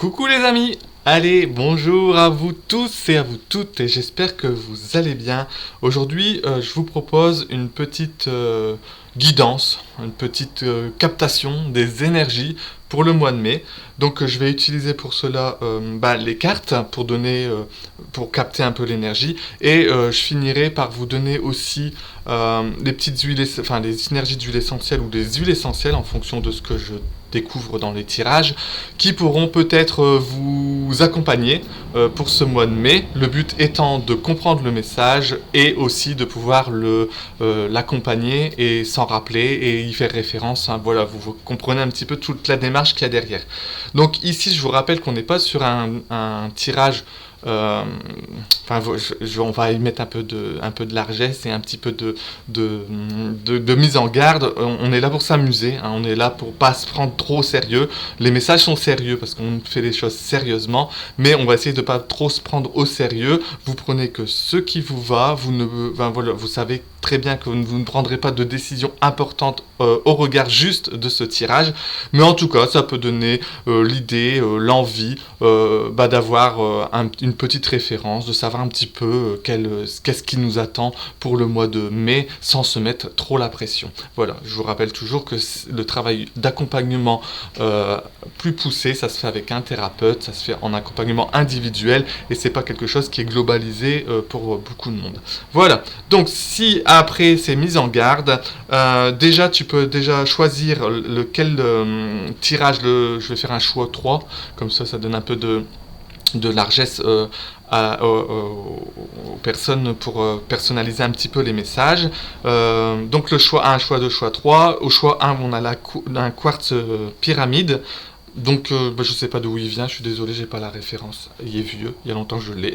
Coucou les amis. Allez, bonjour à vous tous et à vous toutes et j'espère que vous allez bien. Aujourd'hui, je vous propose une petite guidance, une petite captation des énergies pour le mois de mai. Donc je vais utiliser pour cela les cartes pour donner, pour capter un peu l'énergie et je finirai par vous donner aussi les petites huiles, enfin les synergies d'huile essentielle ou des huiles essentielles en fonction de ce que je découvre dans les tirages, qui pourront peut-être vous accompagner pour ce mois de mai. Le but étant de comprendre le message et aussi de pouvoir l'accompagner et s'en rappeler et y faire référence. Hein. Voilà, vous comprenez un petit peu toute la démarche qu'il y a derrière. Donc ici, je vous rappelle qu'on n'est pas sur un tirage. On va y mettre un peu de largesse et un petit peu de mise en garde. On est là pour s'amuser, hein, on est là pour pas se prendre trop au sérieux. Les messages sont sérieux parce qu'on fait les choses sérieusement, mais on va essayer de pas trop se prendre au sérieux. Vous prenez que ce qui vous va, vous savez très bien que vous ne prendrez pas de décision importante au regard juste de ce tirage, mais en tout cas ça peut donner l'idée, l'envie d'avoir une petite référence, de savoir un petit peu qu'est-ce qui nous attend pour le mois de mai sans se mettre trop la pression. Voilà, je vous rappelle toujours que le travail d'accompagnement plus poussé, ça se fait avec un thérapeute, ça se fait en accompagnement individuel et c'est pas quelque chose qui est globalisé pour beaucoup de monde. Voilà, donc si après ces mises en garde, déjà tu peux déjà choisir lequel tirage, je vais faire un choix 3, comme ça donne un peu de largesse aux personnes pour personnaliser un petit peu les messages. Donc le choix 1, choix 2, choix 3. Au choix 1, on a un quartz pyramide. Donc je sais pas d'où il vient, je suis désolé, j'ai pas la référence. Il est vieux, il y a longtemps que je l'ai.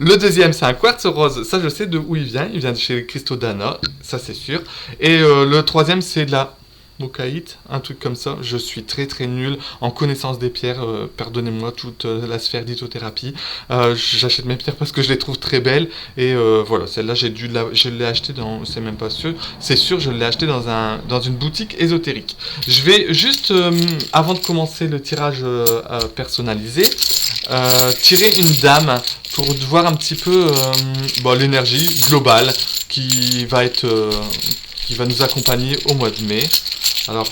Le deuxième, c'est un quartz rose, ça je sais de où il vient de chez Cristaux d'Anna, ça c'est sûr. Et le troisième, c'est de la Mokaïte, un truc comme ça. Je suis très très nul en connaissance des pierres, pardonnez-moi toute la sphère d'ithothérapie. J'achète mes pierres parce que je les trouve très belles et voilà, celle-là je l'ai achetée dans, c'est même pas sûr, c'est sûr, je l'ai achetée dans une boutique ésotérique. Je vais juste, avant de commencer le tirage personnalisé, tirer une dame pour voir un petit peu l'énergie globale qui va nous accompagner au mois de mai. Alors,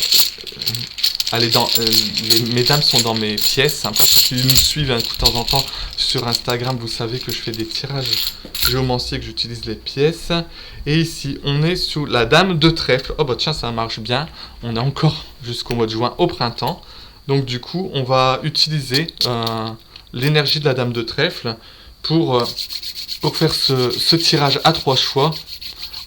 mes dames sont dans mes pièces, hein, pour ceux qui nous suivent de temps en temps sur Instagram, vous savez que je fais des tirages géomanciers, que j'utilise les pièces. Et ici, on est sous la dame de trèfle. Oh bah tiens, ça marche bien. On est encore jusqu'au mois de juin, au printemps. Donc du coup, on va utiliser l'énergie de la dame de trèfle pour faire ce tirage à 3 choix.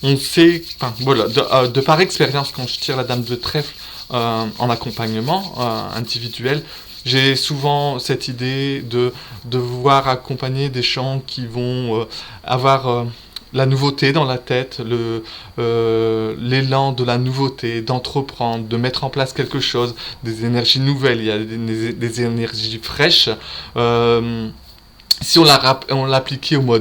On sait, de par expérience, quand je tire la dame de trèfle en accompagnement individuel, j'ai souvent cette idée de devoir accompagner des gens qui vont avoir la nouveauté dans la tête, l'élan de la nouveauté, d'entreprendre, de mettre en place quelque chose, des énergies nouvelles, il y a des énergies fraîches. Si on l'appliquait au mois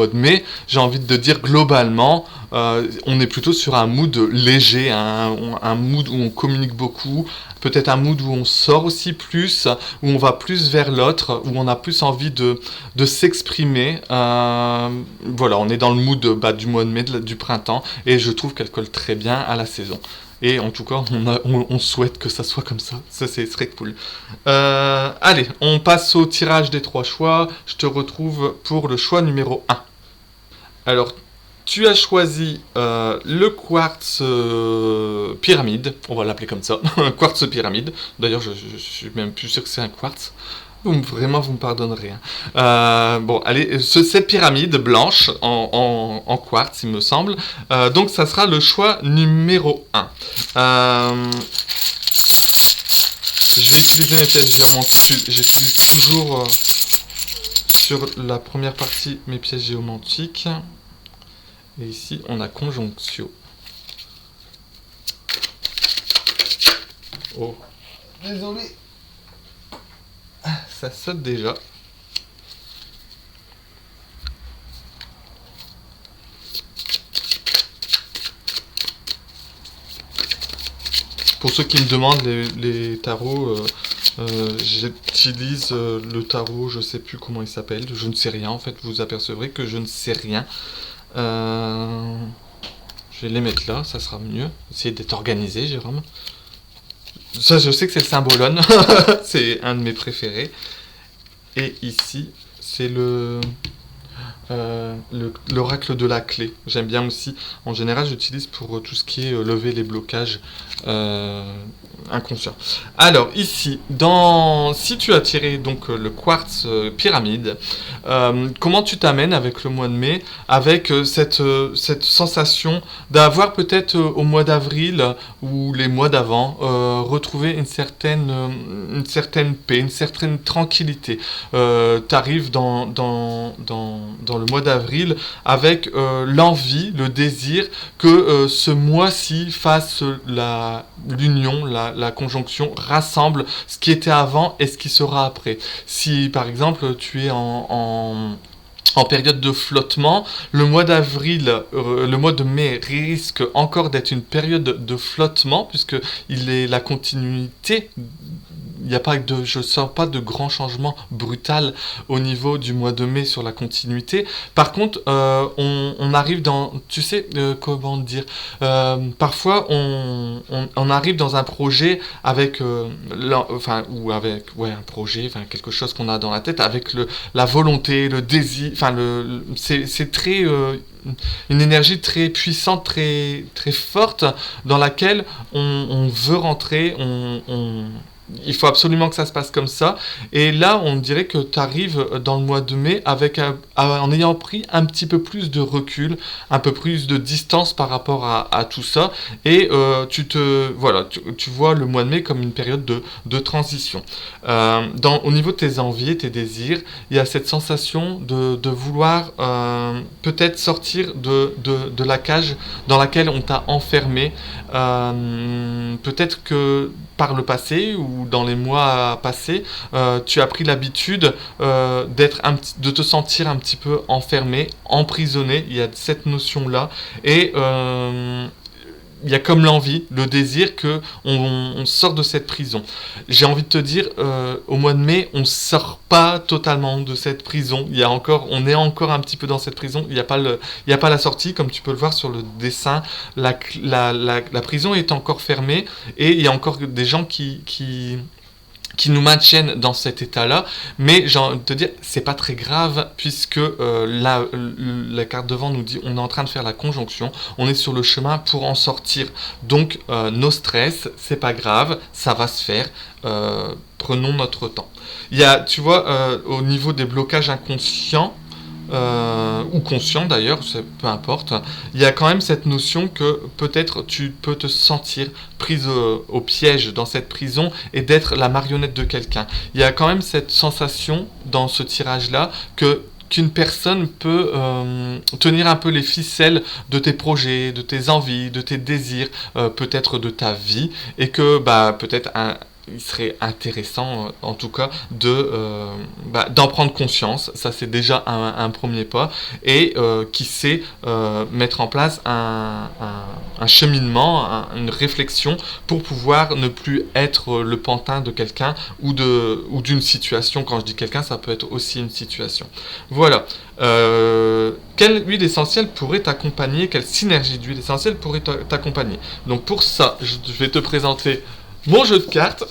de mai, j'ai envie de dire globalement, on est plutôt sur un mood léger, un mood où on communique beaucoup, peut-être un mood où on sort aussi plus, où on va plus vers l'autre, où on a plus envie de s'exprimer. Voilà, on est dans le mood du mois de mai, du printemps, et je trouve qu'elle colle très bien à la saison. Et en tout cas, on souhaite que ça soit comme ça. Ça, serait cool. Allez, on passe au tirage des 3 choix. Je te retrouve pour le choix numéro 1. Alors, tu as choisi le quartz pyramide. On va l'appeler comme ça. Quartz pyramide. D'ailleurs, je suis même plus sûr que c'est un quartz. Vraiment, vous me pardonnerez. Hein. Allez, cette pyramide blanche en quartz, il me semble. Donc, ça sera le choix numéro 1. Je vais utiliser mes pièces géomantiques. J'utilise toujours sur la première partie mes pièces géomantiques. Et ici, on a conjonctio. Oh, désolé. Ça saute déjà. Pour ceux qui me demandent, les tarots, J'utilise le tarot, je sais plus comment il s'appelle, je ne sais rien en fait, vous apercevrez que je ne sais rien. Euh, je vais les mettre là, ça sera mieux. Essayer d'être organisé, Jérôme. Ça, je sais que c'est le symbolone, c'est un de mes préférés. Et ici, c'est l'oracle de la clé. J'aime bien aussi. En général, j'utilise pour tout ce qui est lever les blocages euh, inconscients. Alors, ici, si tu as tiré donc le quartz pyramide, comment tu t'amènes avec le mois de mai, avec cette sensation d'avoir peut-être au mois d'avril ou les mois d'avant retrouvé une certaine paix, une certaine tranquillité. Tu arrives dans le mois d'avril avec l'envie, le désir que ce mois-ci fasse l'union, la conjonction, rassemble ce qui était avant et ce qui sera après. Si par exemple tu es en période de flottement, le mois d'avril, le mois de mai risque encore d'être une période de flottement puisque il est la continuité. Il n'y a pas je sens pas de grand changement brutal au niveau du mois de mai sur la continuité. Par contre, on arrive tu sais, comment dire, parfois on arrive dans un projet avec, ou avec, ouais, un projet, enfin quelque chose qu'on a dans la tête, avec la volonté, le désir, enfin c'est très une énergie très puissante, très très forte dans laquelle on veut rentrer, il faut absolument que ça se passe comme ça. Et là, on dirait que tu arrives dans le mois de mai en ayant pris un petit peu plus de recul, un peu plus de distance par rapport à tout ça. Et tu vois le mois de mai comme une période de transition. Au niveau de tes envies, tes désirs, il y a cette sensation de vouloir peut-être sortir de la cage dans laquelle on t'a enfermé. Peut-être que par le passé ou dans les mois passés, tu as pris l'habitude de te sentir un petit peu enfermé, emprisonné. Il y a cette notion-là. Et il y a comme l'envie, le désir que on sort de cette prison. J'ai envie de te dire, au mois de mai, on sort pas totalement de cette prison. On est encore un petit peu dans cette prison. Il n'y a pas la sortie, comme tu peux le voir sur le dessin. La prison est encore fermée et il y a encore des gens qui nous maintiennent dans cet état-là, mais j'ai envie de te dire, c'est pas très grave, puisque la carte devant nous dit on est en train de faire la conjonction, on est sur le chemin pour en sortir. Donc, nos stress, c'est pas grave, ça va se faire, prenons notre temps. Il y a, tu vois, au niveau des blocages inconscients, ou conscient d'ailleurs, peu importe, il y a quand même cette notion que peut-être tu peux te sentir prise au piège dans cette prison et d'être la marionnette de quelqu'un. Il y a quand même cette sensation dans ce tirage-là qu'une personne peut tenir un peu les ficelles de tes projets, de tes envies, de tes désirs, peut-être de ta vie, et que peut-être il serait intéressant, en tout cas, d'en prendre conscience. Ça, c'est déjà un premier pas. Et qui sait mettre en place un cheminement, une réflexion pour pouvoir ne plus être le pantin de quelqu'un ou d'une situation. Quand je dis quelqu'un, ça peut être aussi une situation. Voilà. Quelle huile essentielle pourrait t'accompagner? Quelle synergie d'huile essentielle pourrait t'accompagner? Donc pour ça, je vais te présenter mon jeu de cartes.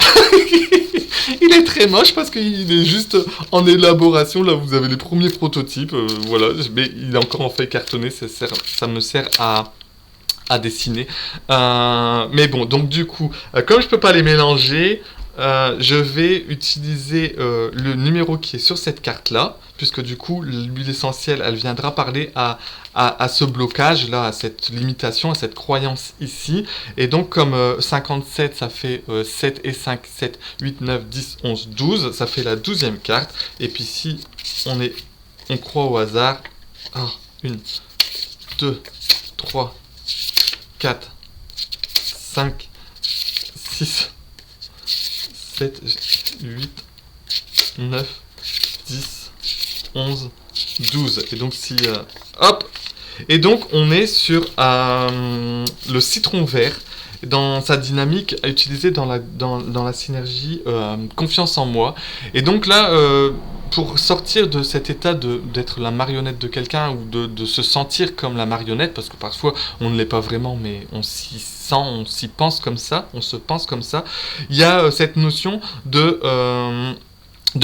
Il est très moche parce qu'il est juste en élaboration. Là, vous avez les premiers prototypes. Voilà, mais il est encore en feuille cartonnée. Ça me sert à dessiner. Mais bon, donc du coup, comme je peux pas les mélanger, je vais utiliser le numéro qui est sur cette carte-là, puisque du coup, l'huile essentielle, elle viendra parler à ce blocage-là, à cette limitation, à cette croyance ici. Et donc, comme 57, ça fait 7 et 5, 7, 8, 9, 10, 11, 12, ça fait la 12e carte. Et puis si on croit au hasard, 1, 2, 3, 4, 5, 6, 7, 8, 9, 10, 11, 12. Et donc si... hop. Et donc on est sur le citron vert. dans sa dynamique à utiliser dans la synergie confiance en moi. Et donc là, pour sortir de cet état d'être la marionnette de quelqu'un ou de se sentir comme la marionnette, parce que parfois on ne l'est pas vraiment, mais on s'y sent, on s'y pense comme ça, on se pense comme ça, il y a cette notion de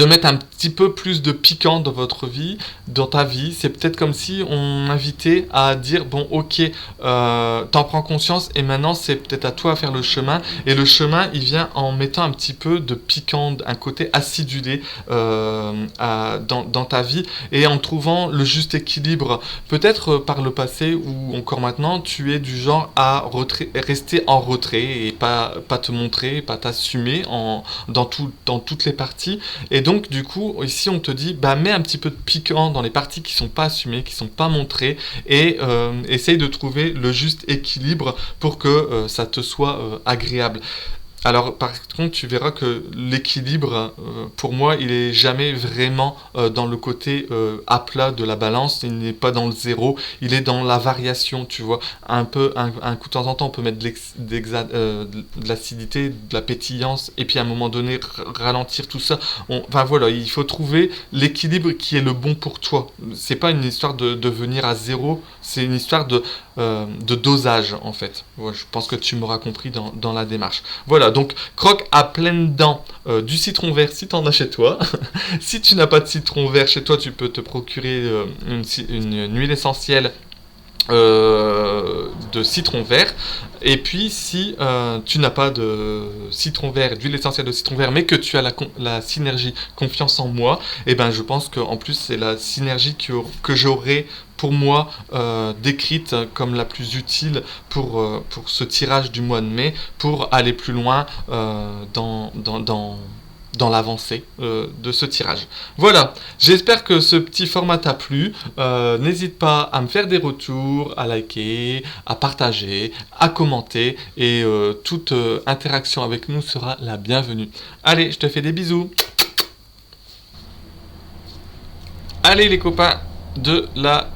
mettre un petit peu plus de piquant dans votre vie, dans ta vie. C'est peut-être comme si on invitait à dire, bon ok, t'en prends conscience et maintenant c'est peut-être à toi à faire le chemin. Et le chemin, il vient en mettant un petit peu de piquant, un côté acidulé dans ta vie et en trouvant le juste équilibre. Peut-être par le passé ou encore maintenant, tu es du genre à rester en retrait et pas te montrer, pas t'assumer dans toutes les parties. Et donc, du coup, ici, on te dit, bah, mets un petit peu de piquant dans les parties qui sont pas assumées, qui sont pas montrées, et essaye de trouver le juste équilibre pour que ça te soit agréable. Alors, par contre, tu verras que l'équilibre, pour moi, il est jamais vraiment dans le côté à plat de la balance. Il n'est pas dans le zéro. Il est dans la variation, tu vois. Un coup de temps en temps, on peut mettre de l'acidité, de la pétillance, et puis à un moment donné, ralentir tout ça. Enfin voilà, il faut trouver l'équilibre qui est le bon pour toi. C'est pas une histoire de venir à zéro. C'est une histoire de dosage, en fait. Ouais, je pense que tu m'auras compris dans la démarche. Voilà, donc croque à pleines dents du citron vert si tu en as chez toi. Si tu n'as pas de citron vert chez toi, tu peux te procurer une huile essentielle de citron vert. Et puis si tu n'as pas de citron vert, d'huile essentielle de citron vert, mais que tu as la synergie confiance en moi, et ben je pense qu'en plus c'est la synergie que j'aurai pour moi décrite comme la plus utile pour ce tirage du mois de mai, pour aller plus loin dans l'avancée de ce tirage. Voilà, j'espère que ce petit format t'a plu. N'hésite pas à me faire des retours, à liker, à partager, à commenter, et toute interaction avec nous sera la bienvenue. Allez, je te fais des bisous. Allez les copains de la...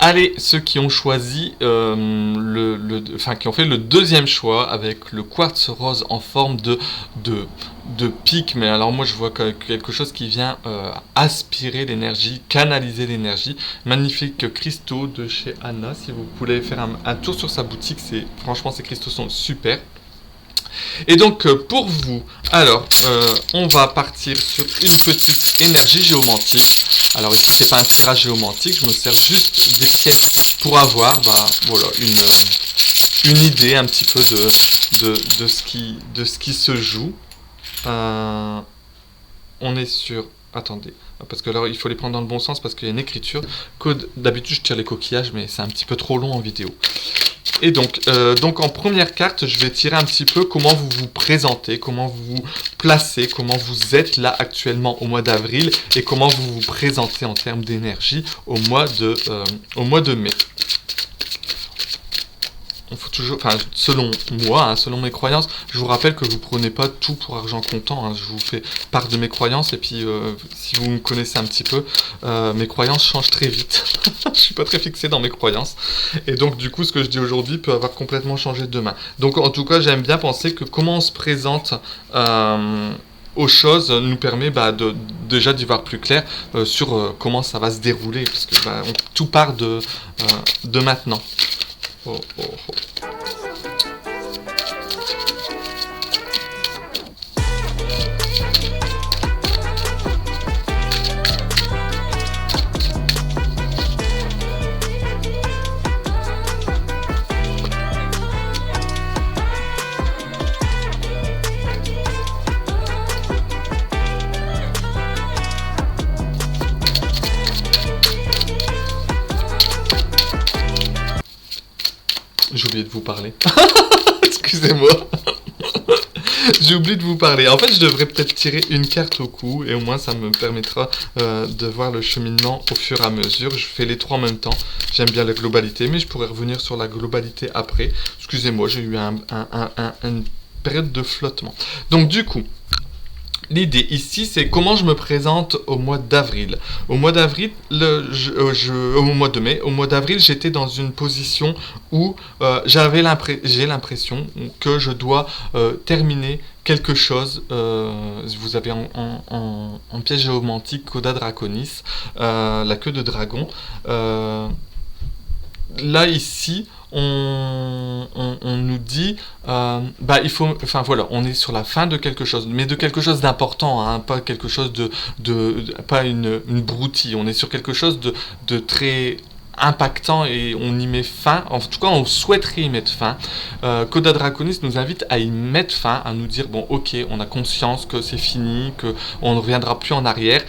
Allez, ceux qui ont choisi, qui ont fait le deuxième choix avec le quartz rose en forme de pic, mais alors moi je vois quelque chose qui vient aspirer l'énergie, canaliser l'énergie. Magnifique cristaux de chez Anna, si vous voulez faire un tour sur sa boutique, franchement ces cristaux sont super. Et donc pour vous, alors on va partir sur une petite énergie géomantique. Alors ici c'est pas un tirage géomantique, je me sers juste des pièces pour avoir voilà, une idée un petit peu de ce qui se joue. On est sur... Attendez, parce que là il faut les prendre dans le bon sens parce qu'il y a une écriture. D'habitude je tire les coquillages mais c'est un petit peu trop long en vidéo. Et donc en première carte, je vais tirer un petit peu comment vous vous présentez, comment vous vous placez, comment vous êtes là actuellement au mois d'avril et comment vous vous présentez en termes d'énergie au mois de mai. Il faut toujours, selon moi, selon mes croyances, je vous rappelle que vous prenez pas tout pour argent comptant. Je vous fais part de mes croyances et puis si vous me connaissez un petit peu, mes croyances changent très vite. Je suis pas très fixé dans mes croyances et donc du coup, ce que je dis aujourd'hui peut avoir complètement changé demain. Donc en tout cas, j'aime bien penser que comment on se présente aux choses nous permet déjà d'y voir plus clair sur comment ça va se dérouler parce que tout part de maintenant. Oh, oh, oh. J'ai oublié de vous parler. Excusez-moi. J'ai oublié de vous parler. En fait, je devrais peut-être tirer une carte au coup et au moins ça me permettra de voir le cheminement au fur et à mesure. Je fais les trois en même temps. J'aime bien la globalité, mais je pourrais revenir sur la globalité après. Excusez-moi, j'ai eu une période de flottement. Donc du coup, L'idée ici, c'est comment je me présente au mois d'avril. Au mois d'avril, au mois de mai, au mois d'avril, j'étais dans une position où j'ai l'impression que je dois terminer quelque chose. Vous avez en pièce géomantique Coda Draconis, la queue de dragon. Là ici on nous dit il faut, enfin voilà, on est sur la fin de quelque chose, mais de quelque chose d'important, hein, pas quelque chose pas une broutille, on est sur quelque chose de très impactant et on y met fin, en tout cas on souhaiterait y mettre fin. Coda Draconis nous invite à y mettre fin, à nous dire bon ok, on a conscience que c'est fini, qu'on ne reviendra plus en arrière,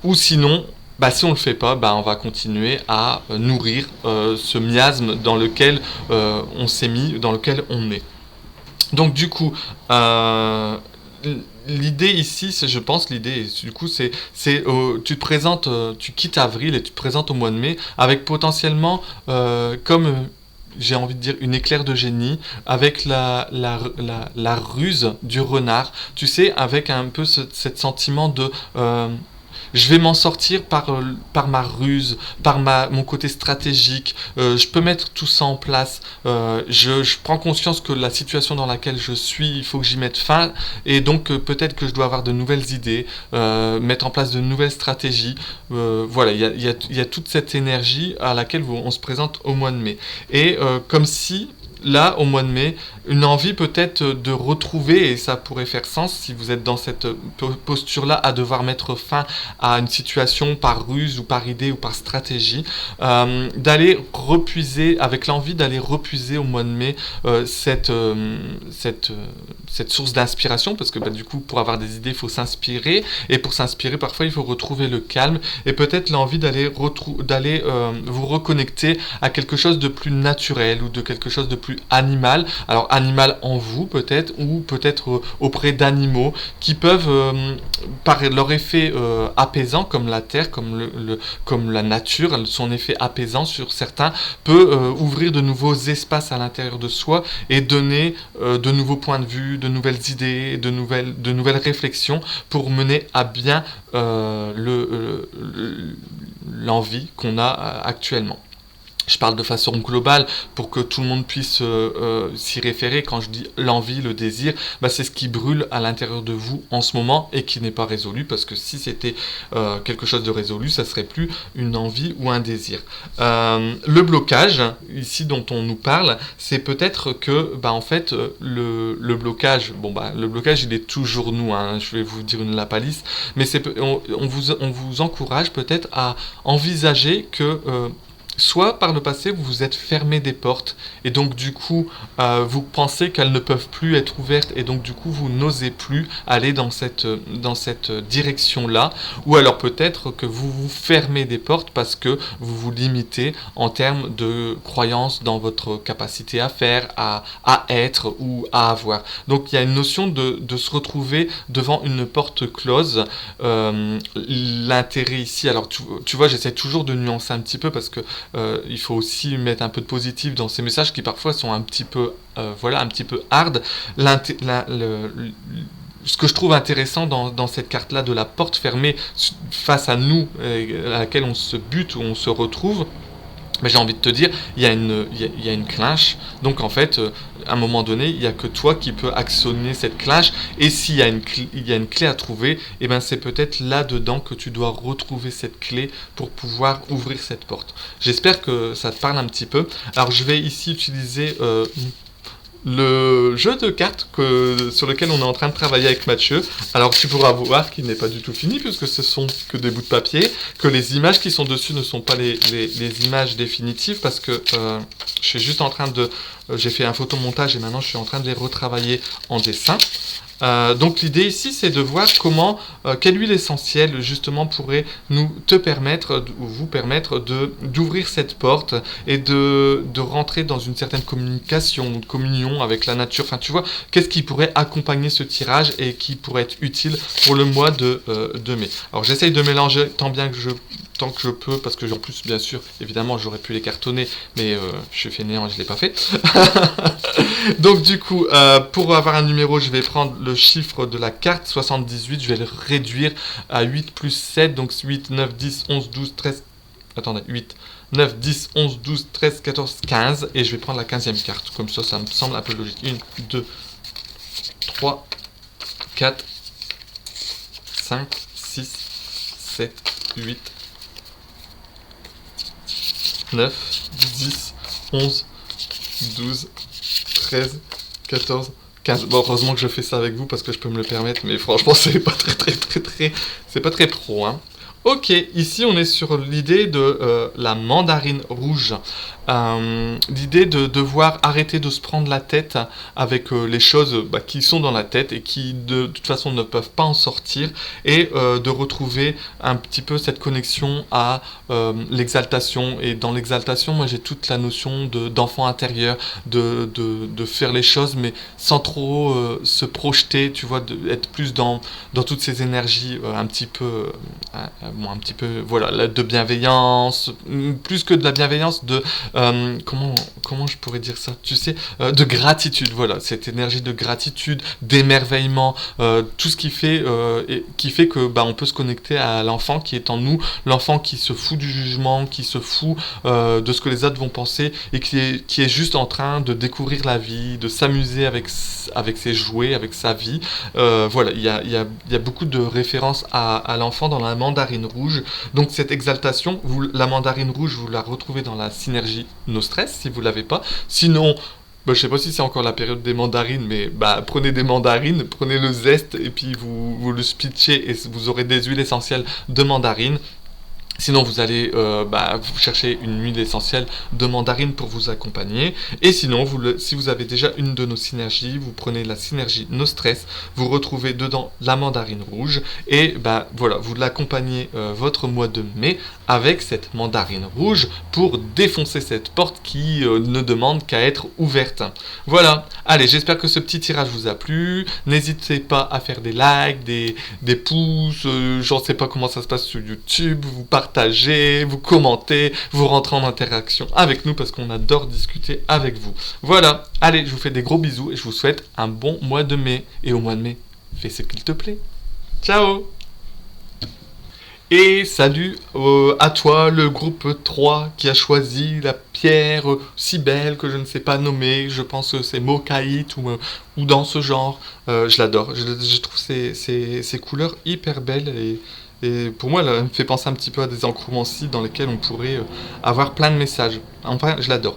ou sinon si on le fait pas, on va continuer à nourrir ce miasme dans lequel on s'est mis, dans lequel on est. Donc du coup, l'idée ici, je pense, du coup, c'est tu te présentes, tu quittes avril et tu te présentes au mois de mai avec potentiellement comme j'ai envie de dire une éclair de génie avec la ruse du renard, tu sais, avec un peu ce sentiment de je vais m'en sortir par ma ruse, par mon côté stratégique. Je peux mettre tout ça en place. Je prends conscience que la situation dans laquelle je suis, il faut que j'y mette fin. Et donc peut-être que je dois avoir de nouvelles idées, mettre en place de nouvelles stratégies. Voilà, il y a toute cette énergie à laquelle on se présente au mois de mai. Et comme si là, au mois de mai, une envie peut-être de retrouver, et ça pourrait faire sens si vous êtes dans cette posture-là, à devoir mettre fin à une situation par ruse ou par idée ou par stratégie, d'aller repuiser, avec l'envie d'aller repuiser au mois de mai cette source d'inspiration, parce que du coup, pour avoir des idées, il faut s'inspirer, et pour s'inspirer, parfois, il faut retrouver le calme, et peut-être l'envie d'aller vous reconnecter à quelque chose de plus naturel, ou de quelque chose de plus animal. Alors animal en vous peut-être, ou peut-être auprès d'animaux qui peuvent par leur effet apaisant, comme la terre, comme la nature, son effet apaisant sur certains peut ouvrir de nouveaux espaces à l'intérieur de soi et donner de nouveaux points de vue, de nouvelles idées, de nouvelles réflexions pour mener à bien l'envie qu'on a actuellement. Je parle de façon globale pour que tout le monde puisse s'y référer. Quand je dis l'envie, le désir, c'est ce qui brûle à l'intérieur de vous en ce moment et qui n'est pas résolu, parce que si c'était quelque chose de résolu, ça serait plus une envie ou un désir. Le blocage, ici dont on nous parle, c'est peut-être que en fait le blocage, le blocage il est toujours nous, hein, je vais vous dire une lapalisse, mais on vous encourage peut-être à envisager que soit par le passé vous vous êtes fermé des portes et donc du coup vous pensez qu'elles ne peuvent plus être ouvertes et donc du coup vous n'osez plus aller dans cette direction là, ou alors peut-être que vous vous fermez des portes parce que vous vous limitez en termes de croyances dans votre capacité à faire, à être ou à avoir. Donc il y a une notion de se retrouver devant une porte close. L'intérêt ici, alors tu vois, j'essaie toujours de nuancer un petit peu parce que il faut aussi mettre un peu de positif dans ces messages qui parfois sont un petit peu un petit peu hard. Ce que je trouve intéressant dans cette carte-là de la porte fermée face à nous, à laquelle on se bute ou on se retrouve, mais j'ai envie de te dire, il y a une clinche, donc en fait, à un moment donné, il n'y a que toi qui peux actionner cette clinche, et s'il y a une clé à trouver, et c'est peut-être là-dedans que tu dois retrouver cette clé pour pouvoir ouvrir cette porte. J'espère que ça te parle un petit peu. Alors je vais ici utiliser le jeu de cartes sur lequel on est en train de travailler avec Mathieu. Alors tu pourras voir qu'il n'est pas du tout fini puisque ce sont que des bouts de papier, que les images qui sont dessus ne sont pas les images définitives parce que je suis juste en train j'ai fait un photomontage et maintenant je suis en train de les retravailler en dessin. Donc l'idée ici c'est de voir comment quelle huile essentielle justement pourrait vous permettre d'ouvrir cette porte et de rentrer dans une certaine communion avec la nature. Enfin tu vois, qu'est-ce qui pourrait accompagner ce tirage et qui pourrait être utile pour le mois de mai. Alors j'essaye de mélanger tant bien que tant que je peux, parce que en plus, bien sûr, évidemment, j'aurais pu les cartonner, mais je suis fainéant et je ne l'ai pas fait. Donc du coup, pour avoir un numéro, je vais prendre le chiffre de la carte 78, je vais le réduire à 8 plus 7, donc 8, 9, 10, 11, 12, 13... Attendez, 8, 9, 10, 11, 12, 13, 14, 15, et je vais prendre la 15e carte. Comme ça me semble un peu logique. 1, 2, 3, 4, 5, 6, 7, 8, 9, 10, 11, 12, 13, 14, 15. Bon, heureusement que je fais ça avec vous parce que je peux me le permettre, mais franchement, c'est pas c'est pas très pro, hein. Ok, ici on est sur l'idée de la mandarine rouge. L'idée de devoir arrêter de se prendre la tête avec les choses qui sont dans la tête et qui de toute façon ne peuvent pas en sortir, et de retrouver un petit peu cette connexion à l'exaltation. Et dans l'exaltation, moi j'ai toute la notion d'enfant intérieur, de faire les choses mais sans trop se projeter, tu vois, être plus dans toutes ces énergies un petit peu voilà, de bienveillance, plus que de la bienveillance, de comment je pourrais dire ça, tu sais, de gratitude, voilà, cette énergie de gratitude, d'émerveillement, tout ce qui fait que on peut se connecter à l'enfant qui est en nous, l'enfant qui se fout du jugement, qui se fout de ce que les autres vont penser, et qui est juste en train de découvrir la vie, de s'amuser avec ses jouets, avec sa vie. Voilà, il y a beaucoup de références à l'enfant dans la mandarine rouge. Donc cette exaltation, la mandarine rouge, vous la retrouvez dans la synergie No Stress si vous l'avez pas. Sinon, je sais pas si c'est encore la période des mandarines, mais prenez des mandarines, prenez le zeste et puis vous le pitchez et vous aurez des huiles essentielles de mandarine. Sinon, vous allez vous chercher une huile essentielle de mandarine pour vous accompagner. Et sinon, si vous avez déjà une de nos synergies, vous prenez la synergie No Stress, vous retrouvez dedans la mandarine rouge, et voilà, vous l'accompagnez votre mois de mai avec cette mandarine rouge pour défoncer cette porte qui ne demande qu'à être ouverte. Voilà, allez, j'espère que ce petit tirage vous a plu. N'hésitez pas à faire des likes, des pouces, j'en sais pas comment ça se passe sur YouTube, vous partagez, vous commentez, vous rentrez en interaction avec nous parce qu'on adore discuter avec vous. Voilà, allez, je vous fais des gros bisous et je vous souhaite un bon mois de mai. Et au mois de mai, fais ce qu'il te plaît. Ciao! Et salut à toi, le groupe 3 qui a choisi la pierre si belle que je ne sais pas nommer. Je pense que c'est Mokaït ou dans ce genre. Je l'adore. Je trouve ces couleurs hyper belles, et pour moi, elle me fait penser un petit peu à des encrouments-ci dans lesquels on pourrait avoir plein de messages. Enfin, je l'adore.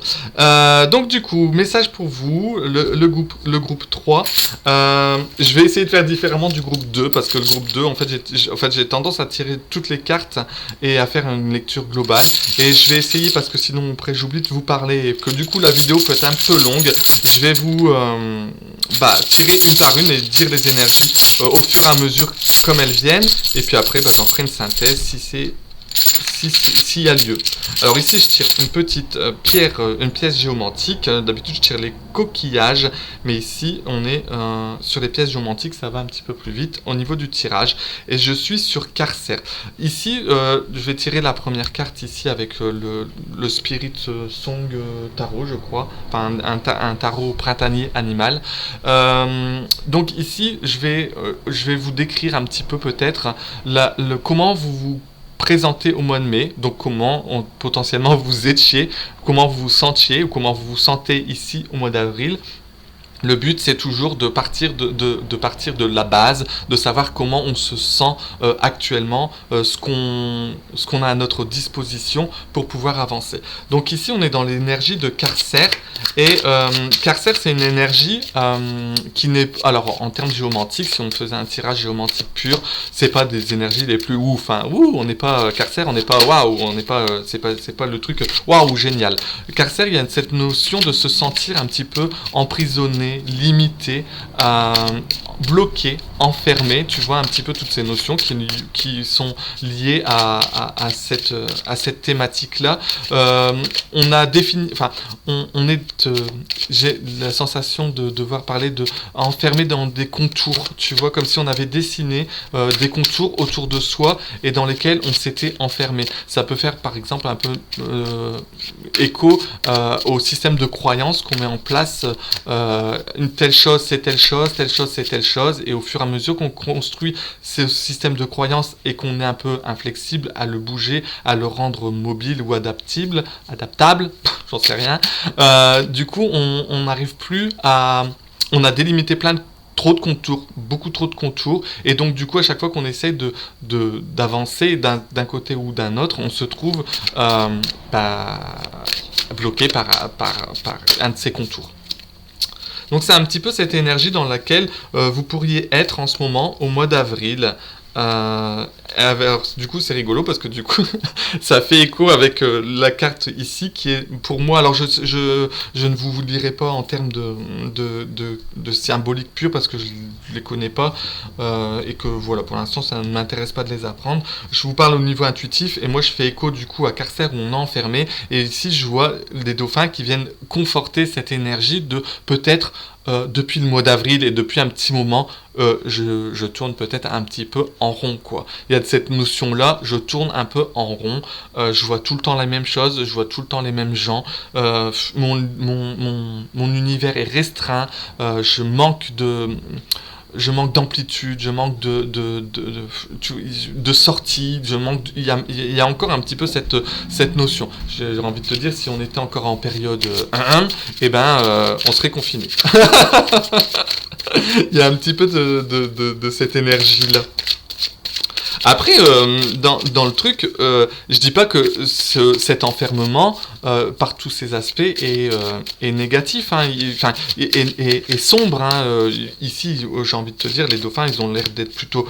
Donc du coup, message pour vous, le groupe 3. Je vais essayer de faire différemment du groupe 2, parce que le groupe 2, en fait, j'ai tendance à tirer toutes les cartes et à faire une lecture globale. Et je vais essayer, parce que sinon après j'oublie de vous parler, et que du coup la vidéo peut être un peu longue. Je vais vous tirer une par une et dire les énergies au fur et à mesure comme elles viennent. Et puis après, j'en ferai une synthèse s'il y a lieu. Alors ici je tire une petite pierre, une pièce géomantique. D'habitude je tire les coquillages, mais ici on est sur les pièces géomantiques, ça va un petit peu plus vite au niveau du tirage. Et je suis sur Carcère. Ici je vais tirer la première carte ici avec le Spirit Song Tarot, je crois, enfin un tarot printanier animal. Donc ici je vais vous décrire un petit peu peut-être comment vous présenter au mois de mai, donc comment potentiellement vous étiez, comment vous vous sentiez ou comment vous vous sentez ici au mois d'avril. Le but, c'est toujours de partir de la base, de savoir comment on se sent actuellement, ce qu'on a à notre disposition pour pouvoir avancer. Donc ici, on est dans l'énergie de Carcère. Et Carcère, c'est une énergie qui n'est... Alors, en termes géomantiques, si on faisait un tirage géomantique pur, c'est pas des énergies les plus ouf. Enfin, on n'est pas Carcère, on n'est pas waouh, on n'est pas... c'est pas le truc waouh, génial. Carcère, il y a cette notion de se sentir un petit peu emprisonné, confiné, limité, bloqué, enfermé. Tu vois un petit peu toutes ces notions qui sont liées à cette thématique-là. On a défini, enfin, on est, j'ai la sensation de devoir parler de enfermé dans des contours, tu vois, comme si on avait dessiné des contours autour de soi et dans lesquels on s'était enfermé. Ça peut faire par exemple un peu écho au système de croyance qu'on met en place. Une telle chose c'est telle chose, telle chose c'est telle chose, et au fur et à mesure qu'on construit ce système de croyance et qu'on est un peu inflexible à le bouger, à le rendre mobile ou adaptable, j'en sais rien, du coup on n'arrive plus à... On a délimité trop de contours, beaucoup trop de contours, et donc du coup à chaque fois qu'on essaie d'avancer d'un côté ou d'un autre, on se trouve bloqué par un de ces contours. Donc c'est un petit peu cette énergie dans laquelle vous pourriez être en ce moment au mois d'avril. Alors, du coup c'est rigolo parce que du coup ça fait écho avec la carte ici qui est pour moi, alors je ne vous lirai pas en termes de symbolique pure parce que je les connais pas et que voilà, pour l'instant ça ne m'intéresse pas de les apprendre. Je vous parle au niveau intuitif et moi je fais écho du coup à Carcer où on est enfermé, et ici je vois des dauphins qui viennent conforter cette énergie de peut-être depuis le mois d'avril et depuis un petit moment, je tourne peut-être un petit peu en rond, quoi. Il y a cette notion-là, je tourne un peu en rond, je vois tout le temps la même chose, je vois tout le temps les mêmes gens, mon univers est restreint, je manque d'amplitude, je manque de sortie, il y a encore un petit peu cette notion. J'ai envie de te dire, si on était encore en période 1-1, eh ben, on serait confiné. Il y a un petit peu de cette énergie-là. Après, dans le truc, je dis pas que cet enfermement, par tous ses aspects, est négatif, hein, est sombre. Hein, ici, j'ai envie de te dire, les dauphins, ils ont l'air d'être plutôt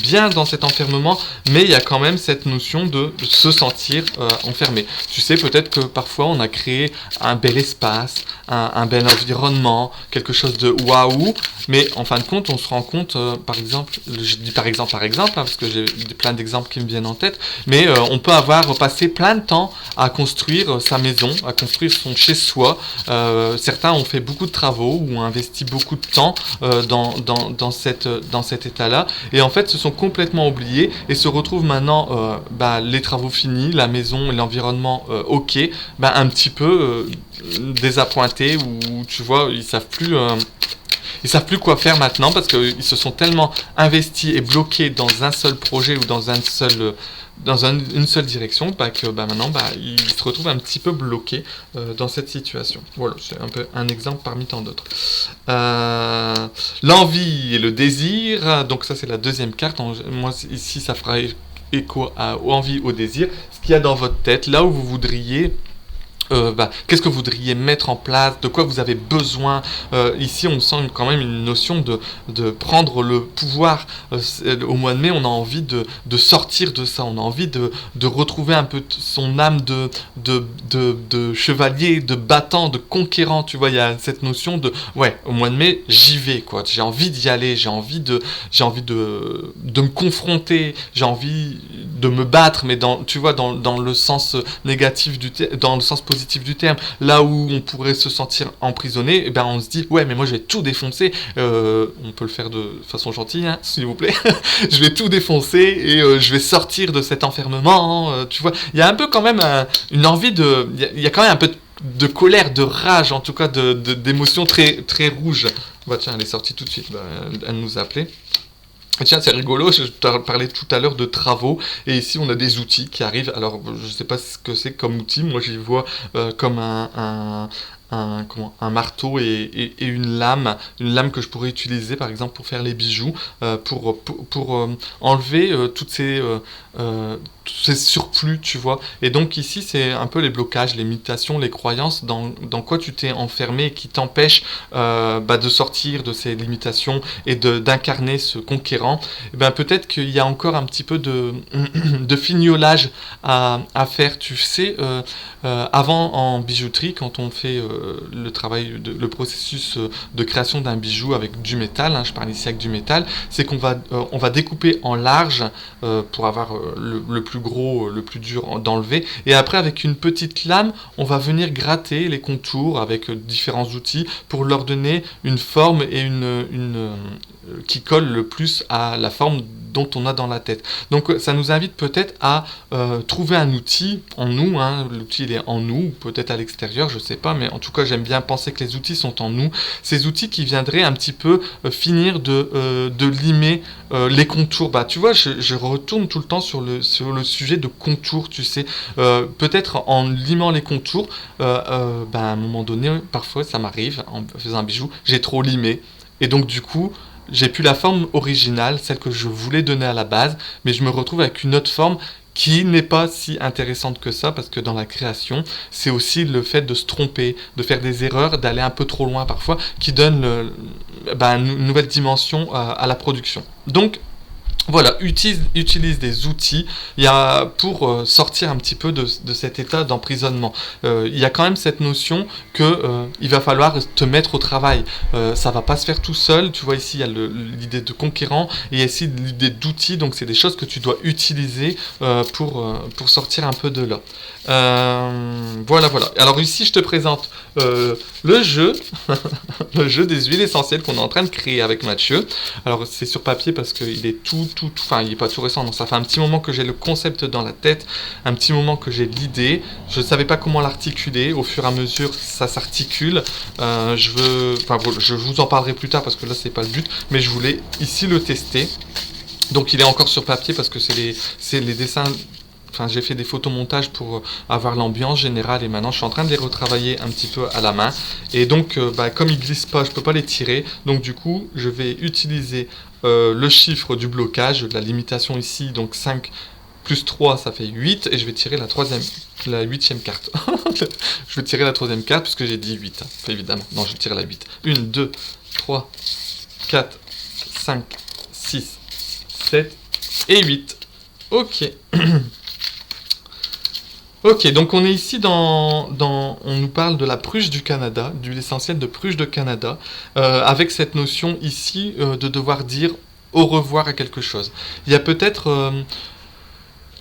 bien dans cet enfermement, mais il y a quand même cette notion de se sentir enfermé. Tu sais, peut-être que parfois, on a créé un bel espace, un bel environnement, quelque chose de waouh, mais en fin de compte, on se rend compte, par exemple, je dis par exemple, hein, parce que j'ai plein d'exemples qui me viennent en tête, mais on peut avoir passé plein de temps à construire sa maison, à construire son chez-soi. Certains ont fait beaucoup de travaux ou ont investi beaucoup de temps dans cet état-là, et en fait se sont complètement oubliés et se retrouvent maintenant, les travaux finis, la maison et l'environnement ok, un petit peu désappointés, ou tu vois, ils savent plus quoi faire maintenant parce qu'ils se sont tellement investis et bloqués dans un seul projet ou dans une seule direction que maintenant ils se retrouvent un petit peu bloqués dans cette situation. Voilà, c'est un peu un exemple parmi tant d'autres. L'envie et le désir, donc ça c'est la deuxième carte. Moi ici ça fera écho aux envies, au désir, ce qu'il y a dans votre tête, là où vous voudriez qu'est-ce que vous voudriez mettre en place, de quoi vous avez besoin. Ici on sent quand même une notion de prendre le pouvoir. Au mois de mai on a envie de sortir de ça, on a envie de retrouver un peu son âme de chevalier, de battant, de conquérant. Tu vois, il y a cette notion de au mois de mai j'y vais, quoi. J'ai envie d'y aller, j'ai envie de me confronter, j'ai envie de me battre, mais dans le sens négatif dans le sens positif du terme. Là où on pourrait se sentir emprisonné, on se dit mais moi je vais tout défoncer. On peut le faire de façon gentille, hein, s'il vous plaît. Je vais tout défoncer et je vais sortir de cet enfermement. Tu vois, il y a un peu quand même une envie il y a quand même un peu de colère, de rage, en tout cas d'émotions très très rouges. Tiens, elle est sortie tout de suite. Elle nous appelait. Tiens, c'est rigolo, je te parlais tout à l'heure de travaux, et ici on a des outils qui arrivent. Alors, je ne sais pas ce que c'est comme outil, moi j'y vois comme un marteau et une lame que je pourrais utiliser par exemple pour faire les bijoux, pour enlever c'est surplus, tu vois. Et donc ici, c'est un peu les blocages, les limitations, les croyances dans quoi tu t'es enfermé et qui t'empêchent de sortir de ces limitations et d'incarner ce conquérant. Et ben, peut-être qu'il y a encore un petit peu de fignolage à faire, tu sais. Avant, en bijouterie, quand on fait le travail, le processus de création d'un bijou avec du métal, hein, je parle ici avec du métal, c'est on va découper en large pour avoir le plus gros, le plus dur d'enlever. Et après, avec une petite lame, on va venir gratter les contours avec différents outils pour leur donner une forme et qui colle le plus à la forme dont on a dans la tête. Donc ça nous invite peut-être à trouver un outil en nous, hein. L'outil il est en nous, peut-être à l'extérieur, je sais pas, mais en tout cas j'aime bien penser que les outils sont en nous, ces outils qui viendraient un petit peu finir de limer les contours. Bah tu vois, je retourne tout le temps sur le sujet de contours, tu sais, peut-être en limant les contours, à un moment donné, parfois ça m'arrive, en faisant un bijou, j'ai trop limé, et donc du coup, j'ai plus la forme originale, celle que je voulais donner à la base, mais je me retrouve avec une autre forme qui n'est pas si intéressante que ça, parce que dans la création, c'est aussi le fait de se tromper, de faire des erreurs, d'aller un peu trop loin parfois, qui donne une nouvelle dimension à la production. Donc, voilà, utilise des outils pour sortir un petit peu de cet état d'emprisonnement. Il y a quand même cette notion que il va falloir te mettre au travail. Ça va pas se faire tout seul. Tu vois, ici, il y a l'idée de conquérant et il y a ici l'idée d'outils. Donc, c'est des choses que tu dois utiliser pour sortir un peu de là. Voilà. Alors ici, je te présente le jeu, le jeu des huiles essentielles qu'on est en train de créer avec Mathieu. Alors, c'est sur papier parce qu'il est enfin, il n'est pas tout récent, donc ça fait un petit moment que j'ai le concept dans la tête, un petit moment que j'ai l'idée. Je ne savais pas comment l'articuler. Au fur et à mesure, ça s'articule. Je vous en parlerai plus tard parce que là, c'est pas le but, mais je voulais ici le tester. Donc, il est encore sur papier parce que c'est les dessins. Enfin, j'ai fait des photomontages pour avoir l'ambiance générale et maintenant je suis en train de les retravailler un petit peu à la main. Et donc, comme ils glissent pas, je peux pas les tirer. Donc du coup, je vais utiliser le chiffre du blocage, de la limitation ici. Donc 5 plus 3, ça fait 8. Et je vais tirer la huitième carte. Je vais tirer la troisième carte parce que j'ai dit 8, hein, évidemment. Non, je vais tirer la 8. 1, 2, 3, 4, 5, 6, 7 et 8. Ok. Ok, donc on est ici on nous parle de la pruche du Canada, d'huile essentielle de pruche de Canada, avec cette notion ici de devoir dire au revoir à quelque chose. Il y a peut-être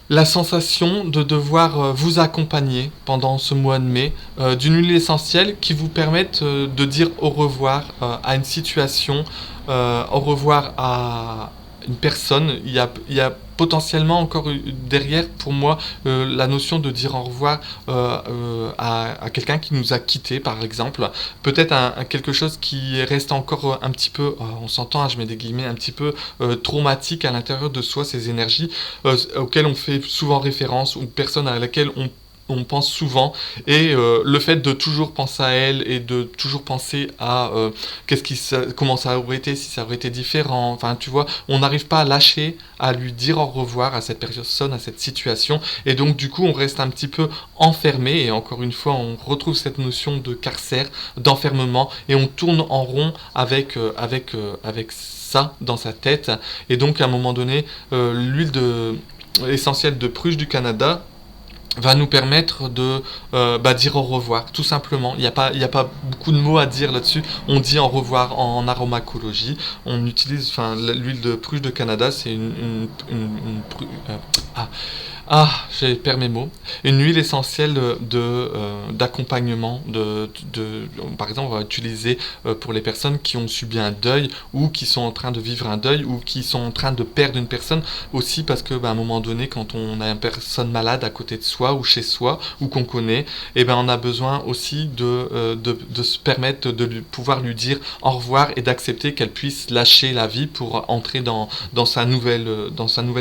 la sensation de devoir vous accompagner pendant ce mois de mai d'une huile essentielle qui vous permette de dire au revoir à une situation, au revoir à une personne. Il y a potentiellement encore derrière pour moi la notion de dire au revoir à quelqu'un qui nous a quittés par exemple, peut-être quelque chose qui reste encore un petit peu, on s'entend, hein, je mets des guillemets, un petit peu traumatique à l'intérieur de soi, ces énergies auxquelles on fait souvent référence, ou personnes à laquelle on pense souvent, et le fait de toujours penser à elle et de toujours penser à comment ça aurait été si ça aurait été différent. Enfin, tu vois, on n'arrive pas à lâcher, à lui dire au revoir à cette personne, à cette situation, et donc du coup on reste un petit peu enfermé, et encore une fois on retrouve cette notion de carcère, d'enfermement, et on tourne en rond avec ça dans sa tête. Et donc à un moment donné, l'huile essentielle de pruche du Canada va nous permettre de dire au revoir, tout simplement. Il n'y a pas beaucoup de mots à dire là-dessus. On dit au revoir en aromacologie. On utilise, l'huile de pruche de Canada, c'est j'ai perdu mes mots. Une huile essentielle d'accompagnement. Par exemple, on va utiliser pour les personnes qui ont subi un deuil ou qui sont en train de vivre un deuil ou qui sont en train de perdre une personne. Aussi parce que à un moment donné, quand on a une personne malade à côté de soi ou chez soi ou qu'on connaît, on a besoin aussi de se permettre de pouvoir lui dire au revoir et d'accepter qu'elle puisse lâcher la vie pour entrer dans sa nouvelle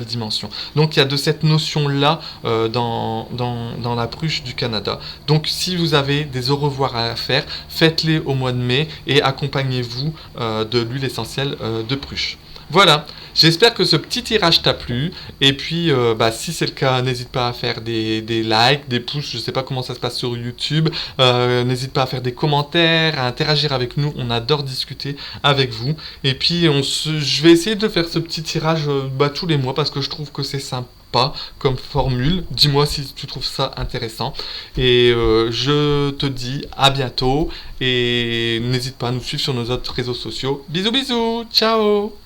dimension. Donc il y a de cette notion l'a dans la pruche du Canada. Donc si vous avez des au revoir à faire, faites-les au mois de mai et accompagnez-vous de l'huile essentielle de pruche. Voilà, j'espère que ce petit tirage t'a plu. Et puis, si c'est le cas, n'hésite pas à faire des likes, des pouces. Je sais pas comment ça se passe sur YouTube. N'hésite pas à faire des commentaires, à interagir avec nous. On adore discuter avec vous. Et puis, je vais essayer de faire ce petit tirage tous les mois parce que je trouve que c'est sympa comme formule. Dis-moi si tu trouves ça intéressant. Et je te dis à bientôt. Et n'hésite pas à nous suivre sur nos autres réseaux sociaux. Bisous, bisous. Ciao.